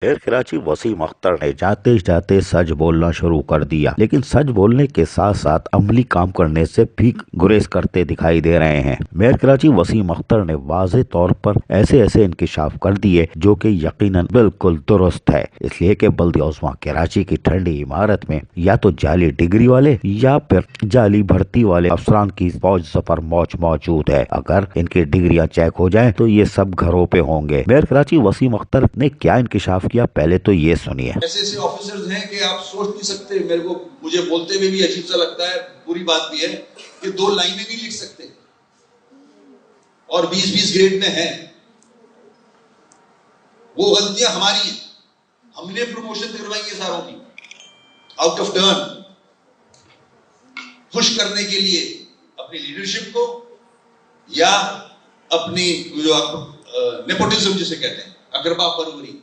फिर कराची वसीम अख्तर ने जाते जाते सच बोलना शुरू कर दिया, लेकिन सच बोलने के साथ साथ अमली काम करने से भी गुरेज करते दिखाई दे रहे हैं। मेयर कराची वसीम अख्तर ने वाज़ेह तौर पर ऐसे ऐसे इंकिशाफ कर दिए जो कि यकीनन बिल्कुल दुरुस्त है, इसलिए कि बल्दिया उस्मा कराची की ठंडी इमारत में या तो जाली डिग्री वाले या फिर जाली भर्ती वाले अफसरान की फौज सफर मौजूद है। अगर इनकी डिग्रियां चेक हो जाएं तो ये सब घरों पे होंगे। मेयर कराची वसीम अख्तर ने क्या इंकिशाफ किया, पहले तो ये सुनिए। ऐसे ऐसे ऑफिसर्स हैं कि आप सोच नहीं सकते, मुझे बोलते हुए भी अजीब सा लगता है, पूरी बात भी है कि 2 लाइनें नहीं लिख सकते और 20-20 ग्रेड में हैं। वो गलतियां हमारी हैं, हमने प्रमोशन करवाई है सारों की आउट ऑफ टर्न, खुश करने के लिए अपनी लीडरशिप को या अपनी जो नेपोटिज्म जिसे कहते हैं, अगरबा परवरी।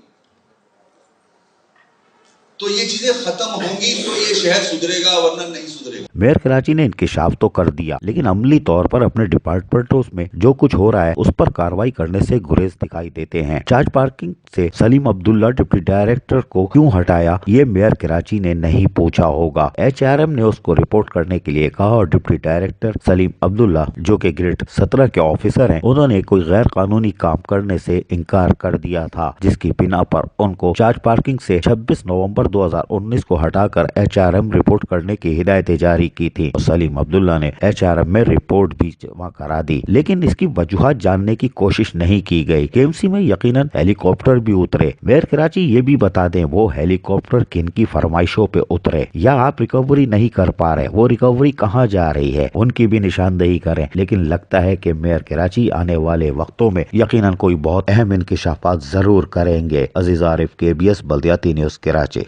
तो ये चीजें खत्म होंगी तो ये शहर सुधरेगा, वरना नहीं सुधरेगा। मेयर कराची ने इंकिशाफ तो कर दिया, लेकिन अमली तौर पर अपने डिपार्टमेंटों में जो कुछ हो रहा है उस पर कार्रवाई करने से गुरेज दिखाई देते हैं। चार्ज पार्किंग से सलीम अब्दुल्ला डिप्टी डायरेक्टर को क्यों हटाया, ये मेयर कराची ने नहीं पूछा होगा। HRM ने उसको रिपोर्ट करने के लिए कहा और डिप्टी डायरेक्टर सलीम अब्दुल्ला, जो कि ग्रेड 17 के ऑफिसर हैं, उन्होंने कोई गैर कानूनी काम करने से इनकार कर दिया था, जिसकी बिना पर उनको चार्ज पार्किंग से 26 नवंबर 2019 को हटाकर HRM रिपोर्ट करने की हिदायतें जारी की थी। सलीम अब्दुल्ला ने HRM में रिपोर्ट भी जमा करा दी, लेकिन इसकी वजूहत जानने की कोशिश नहीं की गई। KMC में यकीनन हेलीकॉप्टर भी उतरे। मेयर कराची ये भी बता दें वो हेलीकॉप्टर किन की फरमाइशों पे उतरे, या आप रिकवरी नहीं कर पा रहे, वो रिकवरी कहाँ जा रही है, उनकी भी निशानदेही करें। लेकिन लगता है कि मेयर कराची आने वाले वक्तों में यकीनन कोई बहुत अहम इंकिशाफात जरूर करेंगे। अजीज आरिफ, KBS बल्दियाती न्यूज कराची।